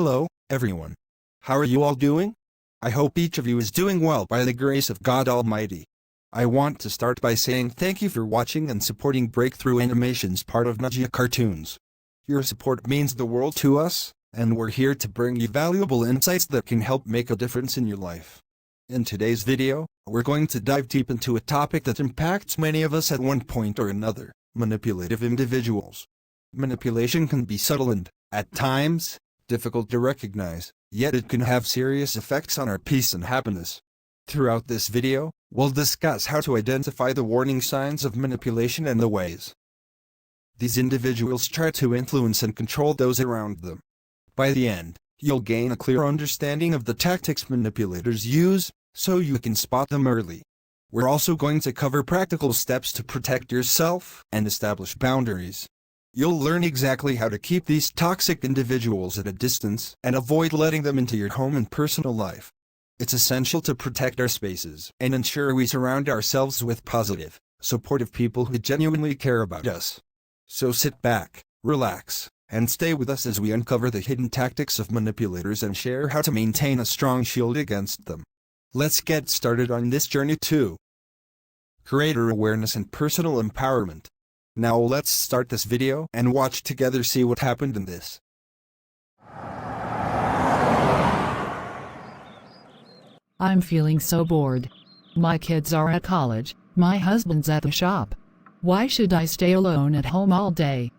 Hello, everyone. How are you all doing? I hope each of you is doing well by the grace of God Almighty. I want to start by saying thank you for watching and supporting Breakthrough Animation's part of Nagia Cartoons. Your support means the world to us, and we're here to bring you valuable insights that can help make a difference in your life. In today's video, we're going to dive deep into a topic that impacts many of us at one point or another: manipulative individuals. Manipulation can be subtle and, at times, difficult to recognize, yet it can have serious effects on our peace and happiness. Throughout this video, we'll discuss how to identify the warning signs of manipulation and the ways these individuals try to influence and control those around them. By the end, you'll gain a clear understanding of the tactics manipulators use, so you can spot them early. We're also going to cover practical steps to protect yourself and establish boundaries. You'll learn exactly how to keep these toxic individuals at a distance and avoid letting them into your home and personal life. It's essential to protect our spaces and ensure we surround ourselves with positive, supportive people who genuinely care about us. So sit back, relax, and stay with us as we uncover the hidden tactics of manipulators and share how to maintain a strong shield against them. Let's get started on this journey to greater awareness and personal empowerment. Now let's start this video and watch together see what happened in this. I'm feeling so bored. My kids are at college, my husband's at the shop. Why should I stay alone at home all day?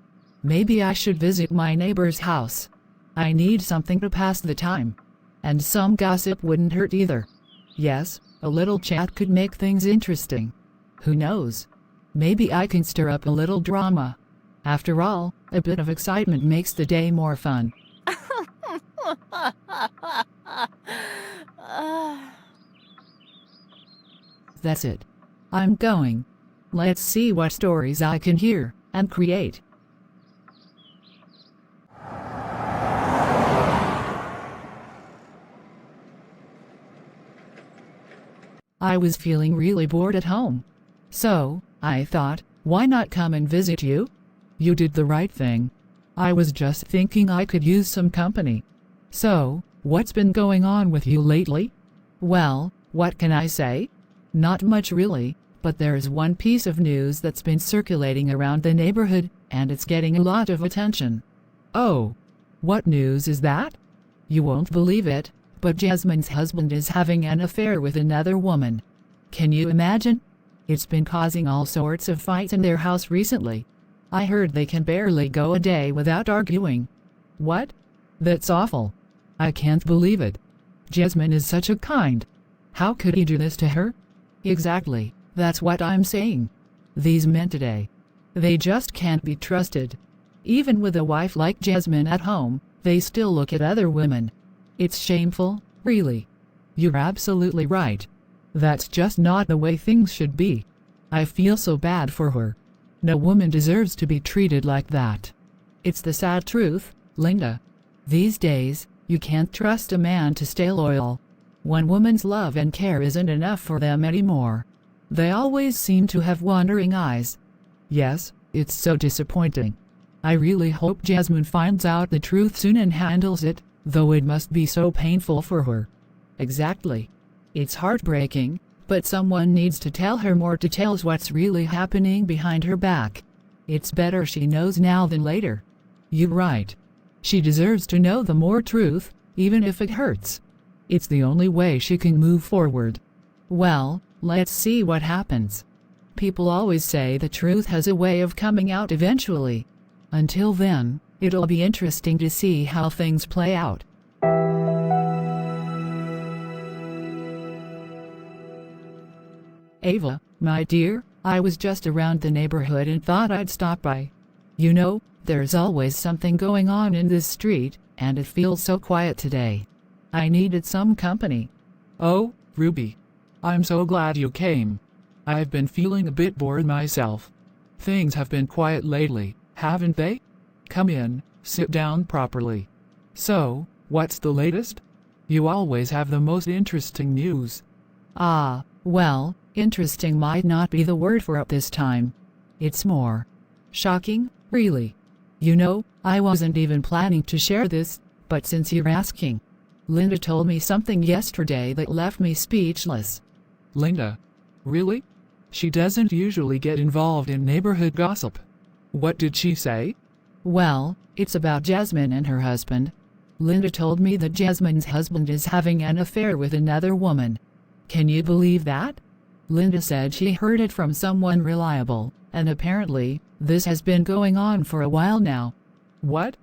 Maybe I should visit my neighbor's house. I need something to pass the time. And some gossip wouldn't hurt either. Yes, a little chat could make things interesting. Who knows? Maybe I can stir up a little drama. After all, a bit of excitement makes the day more fun. That's it. I'm going. Let's see what stories I can hear and create. I was feeling really bored at home. So, I thought, why not come and visit you? You did the right thing. I was just thinking I could use some company. So, what's been going on with you lately? Well, what can I say? Not much really, but there's one piece of news that's been circulating around the neighborhood, and it's getting a lot of attention. Oh, what news is that? You won't believe it, but Jasmine's husband is having an affair with another woman. Can you imagine? It's been causing all sorts of fights in their house recently. I heard they can barely go a day without arguing. What? That's awful. I can't believe it. Jasmine is such a kind. How could he do this to her? Exactly, that's what I'm saying. These men today. They just can't be trusted. Even with a wife like Jasmine at home, they still look at other women. It's shameful, really. You're absolutely right. That's just not the way things should be. I feel so bad for her. No woman deserves to be treated like that. It's the sad truth, Linda. These days, you can't trust a man to stay loyal. One woman's love and care isn't enough for them anymore. They always seem to have wandering eyes. Yes, it's so disappointing. I really hope Jasmine finds out the truth soon and handles it, though it must be so painful for her. Exactly. It's heartbreaking, but someone needs to tell her more details what's really happening behind her back. It's better she knows now than later. You're right. She deserves to know the more truth, even if it hurts. It's the only way she can move forward. Well, let's see what happens. People always say the truth has a way of coming out eventually. Until then, it'll be interesting to see how things play out. Ava, my dear, I was just around the neighborhood and thought I'd stop by. You know, there's always something going on in this street, and it feels so quiet today. I needed some company. Oh, Ruby. I'm so glad you came. I've been feeling a bit bored myself. Things have been quiet lately, haven't they? Come in, sit down properly. So, what's the latest? You always have the most interesting news. Ah, well, interesting might not be the word for it this time. It's more shocking, really. You know, I wasn't even planning to share this, But since you're asking, Linda told me something yesterday that left me speechless. Linda? Really? She doesn't usually get involved in neighborhood gossip. What did she say? Well, it's about Jasmine and her husband. Linda told me that Jasmine's husband is having an affair with another woman. Can you believe that? Linda said she heard it from someone reliable, and apparently, this has been going on for a while now. What?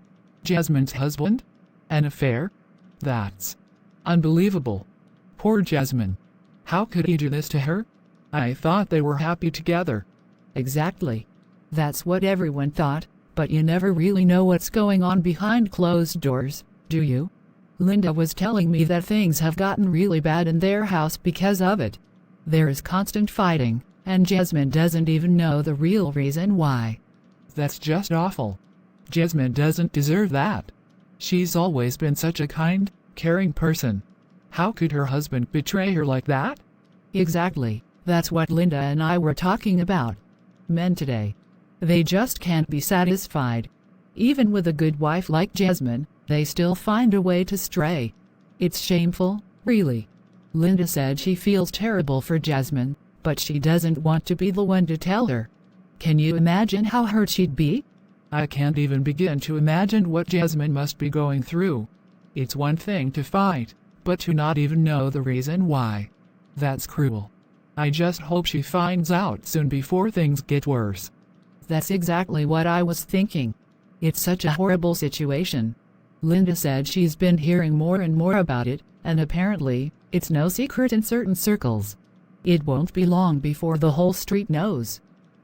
Jasmine's husband? An affair? That's unbelievable. Poor Jasmine. How could he do this to her? I thought they were happy together. Exactly. That's what everyone thought, but you never really know what's going on behind closed doors, do you? Linda was telling me that things have gotten really bad in their house because of it. There is constant fighting, and Jasmine doesn't even know the real reason why. That's just awful. Jasmine doesn't deserve that. She's always been such a kind, caring person. How could her husband betray her like that? Exactly. That's what Linda and I were talking about. Men today. They just can't be satisfied. Even with a good wife like Jasmine, they still find a way to stray. It's shameful, really. Linda said she feels terrible for Jasmine, but she doesn't want to be the one to tell her. Can you imagine how hurt she'd be? I can't even begin to imagine what Jasmine must be going through. It's one thing to fight, but to not even know the reason why. That's cruel. I just hope she finds out soon before things get worse. That's exactly what I was thinking. It's such a horrible situation. Linda said she's been hearing more and more about it, and apparently, it's no secret in certain circles. It won't be long before the whole street knows.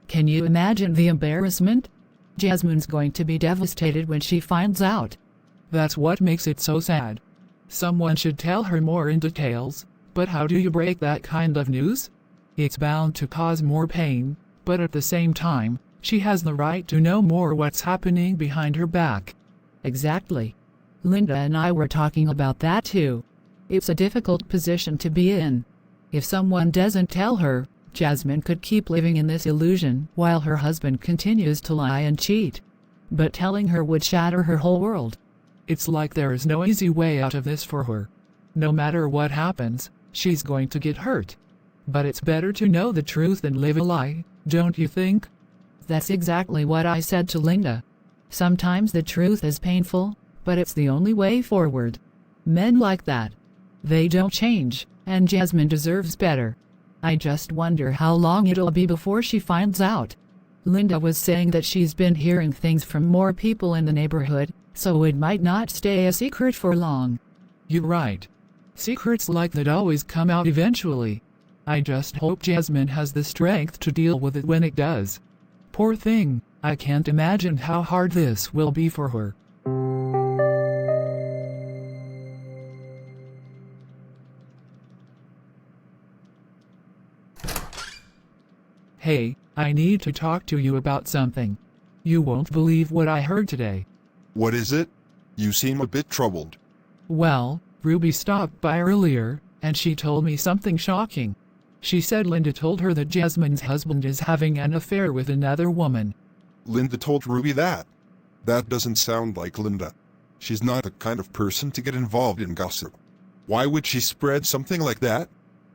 Can you imagine the embarrassment? Jasmine's going to be devastated when she finds out. That's what makes it so sad. Someone should tell her more in details, but how do you break that kind of news? It's bound to cause more pain, but at the same time, she has the right to know more what's happening behind her back. Exactly. Linda and I were talking about that too. It's a difficult position to be in. If someone doesn't tell her, Jasmine could keep living in this illusion while her husband continues to lie and cheat. But telling her would shatter her whole world. It's like there is no easy way out of this for her. No matter what happens, she's going to get hurt. But it's better to know the truth than live a lie, don't you think? That's exactly what I said to Linda. Sometimes the truth is painful, but it's the only way forward. Men like that. They don't change, and Jasmine deserves better. I just wonder how long it'll be before she finds out. Linda was saying that she's been hearing things from more people in the neighborhood, so it might not stay a secret for long. You're right. Secrets like that always come out eventually. I just hope Jasmine has the strength to deal with it when it does. Poor thing, I can't imagine how hard this will be for her. Hey, I need to talk to you about something. You won't believe what I heard today. What is it? You seem a bit troubled. Well, Ruby stopped by earlier, and she told me something shocking. She said Linda told her that Jasmine's husband is having an affair with another woman. Linda told Ruby that? That doesn't sound like Linda. She's not the kind of person to get involved in gossip. Why would she spread something like that?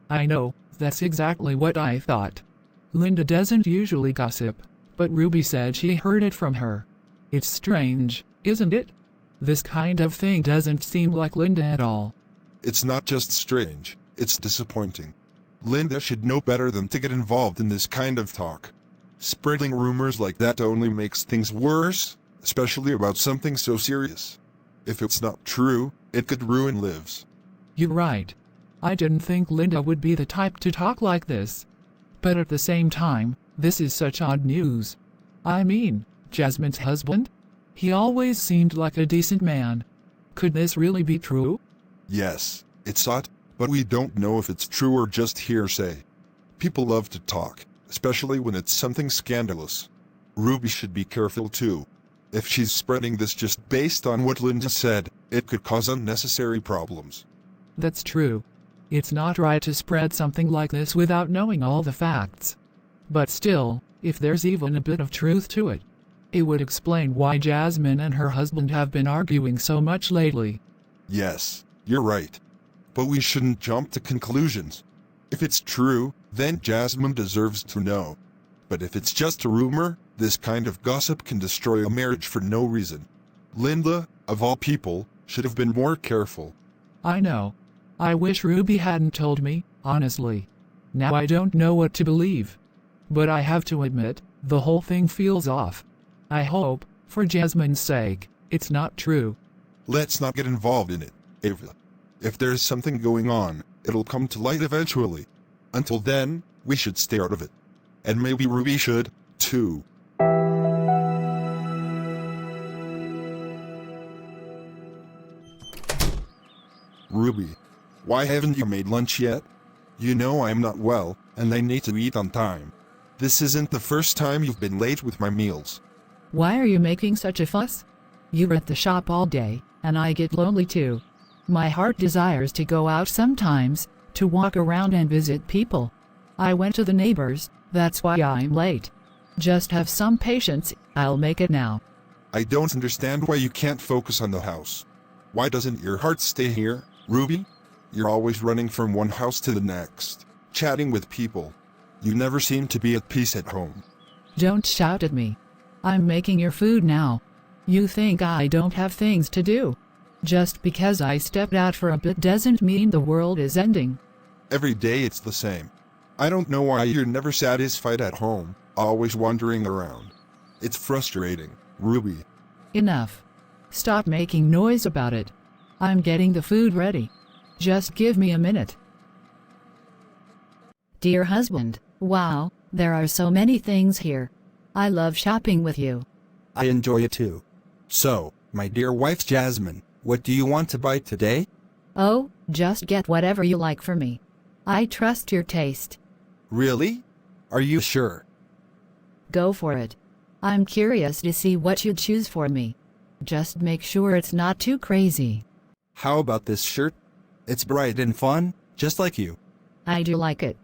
I know, that's exactly what I thought. Linda doesn't usually gossip, but Ruby said she heard it from her. It's strange, isn't it? This kind of thing doesn't seem like Linda at all. It's not just strange, it's disappointing. Linda should know better than to get involved in this kind of talk. Spreading rumors like that only makes things worse, especially about something so serious. If it's not true, it could ruin lives. You're right. I didn't think Linda would be the type to talk like this. But at the same time, this is such odd news. I mean, Jasmine's husband? He always seemed like a decent man. Could this really be true? Yes, it's odd, but we don't know if it's true or just hearsay. People love to talk, especially when it's something scandalous. Ruby should be careful too. If she's spreading this just based on what Linda said, it could cause unnecessary problems. That's true. It's not right to spread something like this without knowing all the facts. But still, if there's even a bit of truth to it, It would explain why Jasmine and her husband have been arguing so much lately. Yes, you're right. But we shouldn't jump to conclusions. If it's true, then Jasmine deserves to know. But if it's just a rumor, this kind of gossip can destroy a marriage for no reason. Linda, of all people, should have been more careful. I know. I wish Ruby hadn't told me, honestly. Now I don't know what to believe. But I have to admit, the whole thing feels off. I hope, for Jasmine's sake, it's not true. Let's not get involved in it, Ava. If there's something going on, it'll come to light eventually. Until then, we should stay out of it. And maybe Ruby should, too. Ruby, why haven't you made lunch yet? You know I'm not well, and I need to eat on time. This isn't the first time you've been late with my meals. Why are you making such a fuss? You're at the shop all day, and I get lonely too. My heart desires to go out sometimes, to walk around and visit people. I went to the neighbors, that's why I'm late. Just have some patience, I'll make it now. I don't understand why you can't focus on the house. Why doesn't your heart stay here, Ruby? You're always running from one house to the next, chatting with people. You never seem to be at peace at home. Don't shout at me. I'm making your food now. You think I don't have things to do? Just because I stepped out for a bit doesn't mean the world is ending. Every day it's the same. I don't know why you're never satisfied at home, always wandering around. It's frustrating, Ruby. Enough. Stop making noise about it. I'm getting the food ready. Just give me a minute. Dear husband, wow, there are so many things here. I love shopping with you. I enjoy it too. So, my dear wife Jasmine, what do you want to buy today? Oh, just get whatever you like for me. I trust your taste. Really? Are you sure? Go for it. I'm curious to see what you choose for me. Just make sure it's not too crazy. How about this shirt? It's bright and fun, just like you. I do like it.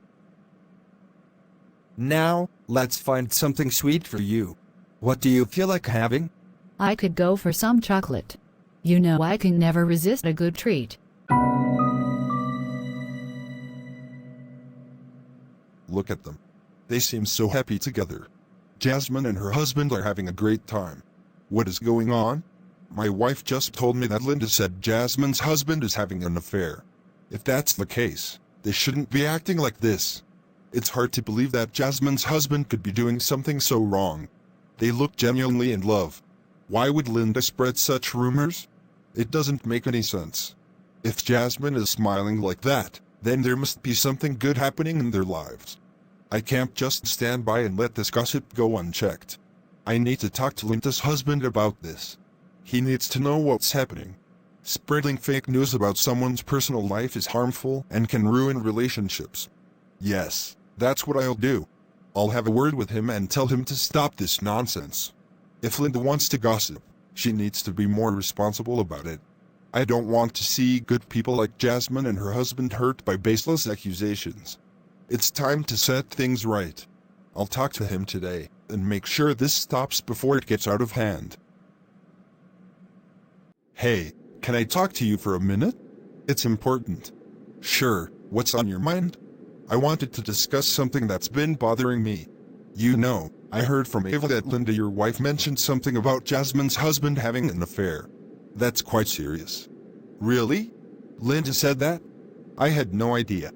Now, let's find something sweet for you. What do you feel like having? I could go for some chocolate. You know I can never resist a good treat. Look at them. They seem so happy together. Jasmine and her husband are having a great time. What is going on? My wife just told me that Linda said Jasmine's husband is having an affair. If that's the case, they shouldn't be acting like this. It's hard to believe that Jasmine's husband could be doing something so wrong. They look genuinely in love. Why would Linda spread such rumors? It doesn't make any sense. If Jasmine is smiling like that, then there must be something good happening in their lives. I can't just stand by and let this gossip go unchecked. I need to talk to Linda's husband about this. He needs to know what's happening. Spreading fake news about someone's personal life is harmful and can ruin relationships. Yes, that's what I'll do. I'll have a word with him and tell him to stop this nonsense. If Linda wants to gossip, she needs to be more responsible about it. I don't want to see good people like Jasmine and her husband hurt by baseless accusations. It's time to set things right. I'll talk to him today and make sure this stops before it gets out of hand. Hey, can I talk to you for a minute? It's important. Sure, what's on your mind? I wanted to discuss something that's been bothering me. You know, I heard from Ava that Linda, your wife, mentioned something about Jasmine's husband having an affair. That's quite serious. Really? Linda said that? I had no idea.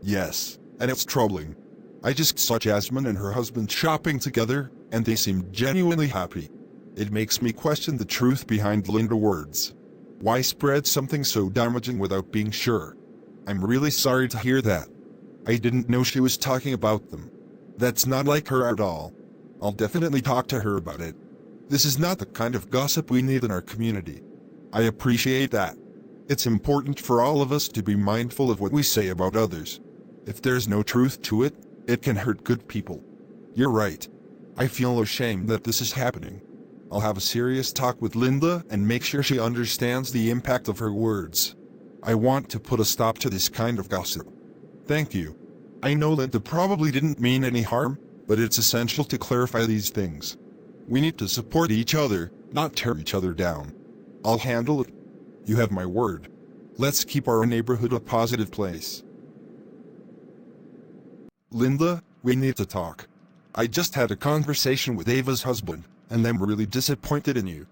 Yes, and it's troubling. I just saw Jasmine and her husband shopping together, and they seemed genuinely happy. It makes me question the truth behind Linda's words. Why spread something so damaging without being sure? I'm really sorry to hear that. I didn't know she was talking about them. That's not like her at all. I'll definitely talk to her about it. This is not the kind of gossip we need in our community. I appreciate that. It's important for all of us to be mindful of what we say about others. If there's no truth to it, it can hurt good people. You're right. I feel ashamed that this is happening. I'll have a serious talk with Linda and make sure she understands the impact of her words. I want to put a stop to this kind of gossip. Thank you. I know Linda probably didn't mean any harm, but it's essential to clarify these things. We need to support each other, not tear each other down. I'll handle it. You have my word. Let's keep our neighborhood a positive place. Linda, we need to talk. I just had a conversation with Ava's husband, and I'm really disappointed in you.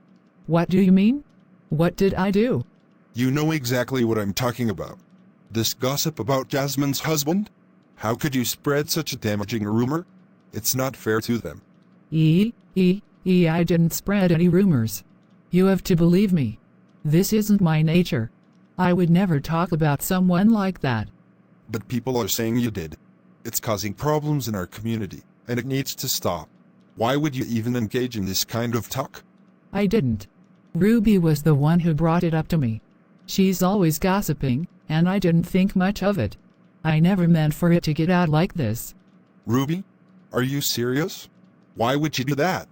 What do you mean? What did I do? You know exactly what I'm talking about. This gossip about Jasmine's husband? How could you spread such a damaging rumor? It's not fair to them. I didn't spread any rumors. You have to believe me. This isn't my nature. I would never talk about someone like that. But people are saying you did. It's causing problems in our community, and it needs to stop. Why would you even engage in this kind of talk? I didn't. Ruby was the one who brought it up to me. She's always gossiping, and I didn't think much of it. I never meant for it to get out like this. Ruby? Are you serious? Why would you do that?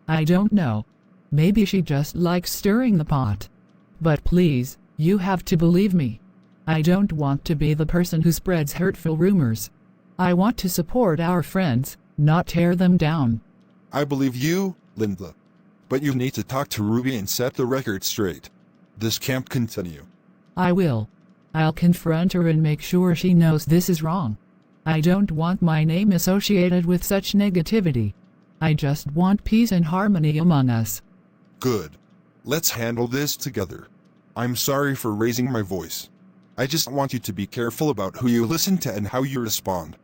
I don't know. Maybe she just likes stirring the pot. But please, you have to believe me. I don't want to be the person who spreads hurtful rumors. I want to support our friends, not tear them down. I believe you, Linda. But you need to talk to Ruby and set the record straight. This can't continue. I will. I'll confront her and make sure she knows this is wrong. I don't want my name associated with such negativity. I just want peace and harmony among us. Good. Let's handle this together. I'm sorry for raising my voice. I just want you to be careful about who you listen to and how you respond.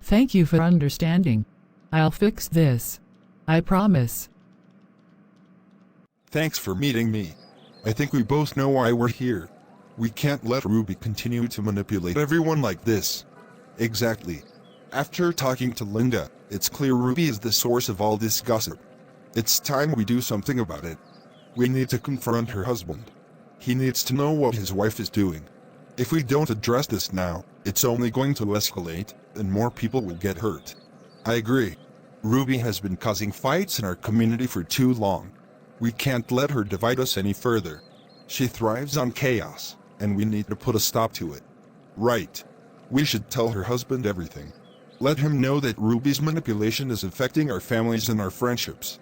Thank you for understanding. I'll fix this. I promise. Thanks for meeting me. I think we both know why we're here. We can't let Ruby continue to manipulate everyone like this. Exactly. After talking to Linda, it's clear Ruby is the source of all this gossip. It's time we do something about it. We need to confront her husband. He needs to know what his wife is doing. If we don't address this now, it's only going to escalate, and more people will get hurt. I agree. Ruby has been causing fights in our community for too long. We can't let her divide us any further. She thrives on chaos, and we need to put a stop to it. Right. We should tell her husband everything. Let him know that Ruby's manipulation is affecting our families and our friendships.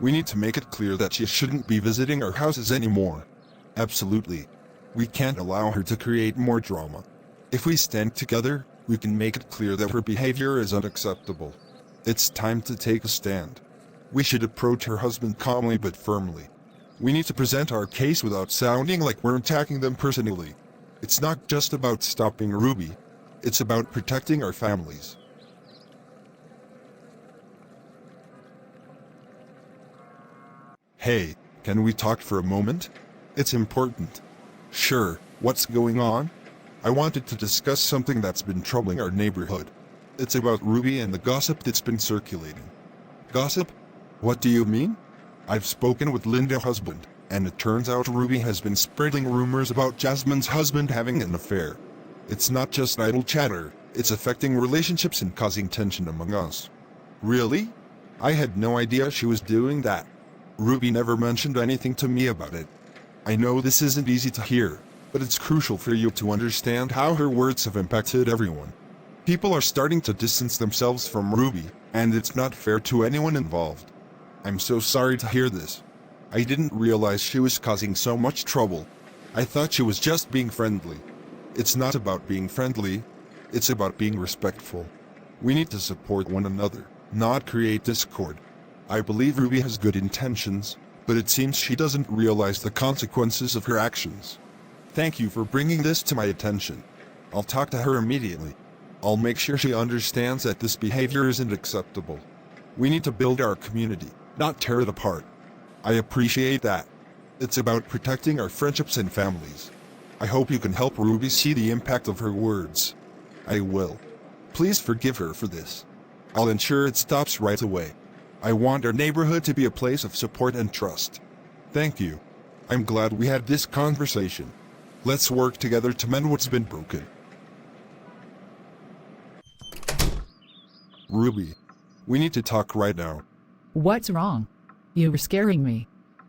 We need to make it clear that she shouldn't be visiting our houses anymore. Absolutely. We can't allow her to create more drama. If we stand together, we can make it clear that her behavior is unacceptable. It's time to take a stand. We should approach her husband calmly but firmly. We need to present our case without sounding like we're attacking them personally. It's not just about stopping Ruby. It's about protecting our families. Hey, can we talk for a moment? It's important. Sure, what's going on? I wanted to discuss something that's been troubling our neighborhood. It's about Ruby and the gossip that's been circulating. Gossip? What do you mean? I've spoken with Linda's husband, and it turns out Ruby has been spreading rumors about Jasmine's husband having an affair. It's not just idle chatter, it's affecting relationships and causing tension among us. Really? I had no idea she was doing that. Ruby never mentioned anything to me about it. I know this isn't easy to hear, but it's crucial for you to understand how her words have impacted everyone. People are starting to distance themselves from Ruby, and it's not fair to anyone involved. I'm so sorry to hear this. I didn't realize she was causing so much trouble. I thought she was just being friendly. It's not about being friendly, it's about being respectful. We need to support one another, not create discord. I believe Ruby has good intentions, but it seems she doesn't realize the consequences of her actions. Thank you for bringing this to my attention. I'll talk to her immediately. I'll make sure she understands that this behavior isn't acceptable. We need to build our community, not tear it apart. I appreciate that. It's about protecting our friendships and families. I hope you can help Ruby see the impact of her words. I will. Please forgive her for this. I'll ensure it stops right away. I want our neighborhood to be a place of support and trust. Thank you. I'm glad we had this conversation. Let's work together to mend what's been broken. Ruby, we need to talk right now. What's wrong? You were scaring me.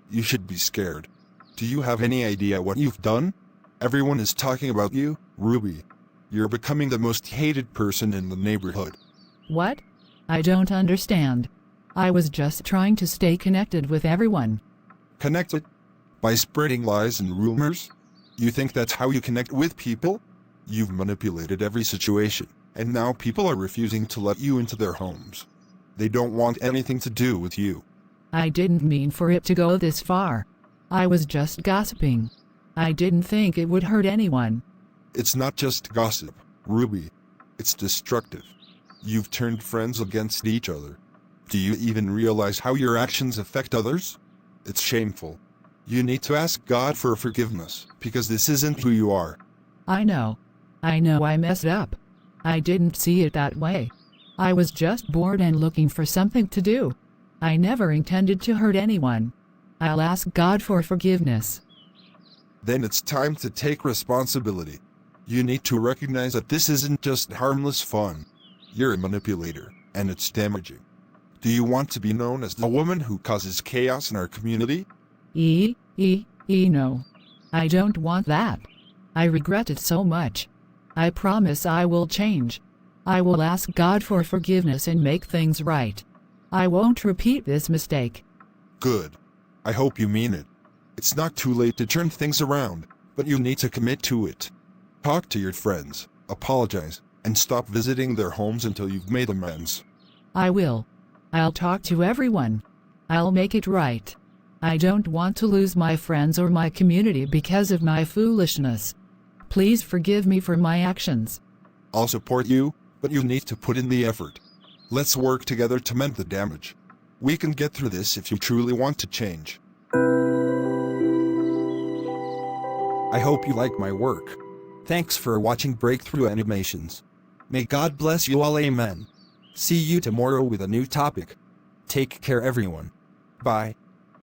You should be scared. Do you have any idea what you've done? Everyone is talking about you, Ruby. You're becoming the most hated person in the neighborhood. What? I don't understand. I was just trying to stay connected with everyone. Connected? By spreading lies and rumors? You think that's how you connect with people? You've manipulated every situation, and now people are refusing to let you into their homes. They don't want anything to do with you. I didn't mean for it to go this far. I was just gossiping. I didn't think it would hurt anyone. It's not just gossip, Ruby. It's destructive. You've turned friends against each other. Do you even realize how your actions affect others? It's shameful. You need to ask God for forgiveness, because this isn't who you are. I know I messed up. I didn't see it that way. I was just bored and looking for something to do. I never intended to hurt anyone. I'll ask God for forgiveness. Then it's time to take responsibility. You need to recognize that this isn't just harmless fun. You're a manipulator, and it's damaging. Do you want to be known as the woman who causes chaos in our community? No. I don't want that. I regret it so much. I promise I will change. I will ask God for forgiveness and make things right. I won't repeat this mistake. Good. I hope you mean it. It's not too late to turn things around, but you need to commit to it. Talk to your friends, apologize, and stop visiting their homes until you've made amends. I will. I'll talk to everyone. I'll make it right. I don't want to lose my friends or my community because of my foolishness. Please forgive me for my actions. I'll support you, but you need to put in the effort. Let's work together to mend the damage. We can get through this if you truly want to change. I hope you like my work. Thanks for watching Breakthrough Animations. May God bless you all, amen. See you tomorrow with a new topic. Take care everyone. Bye.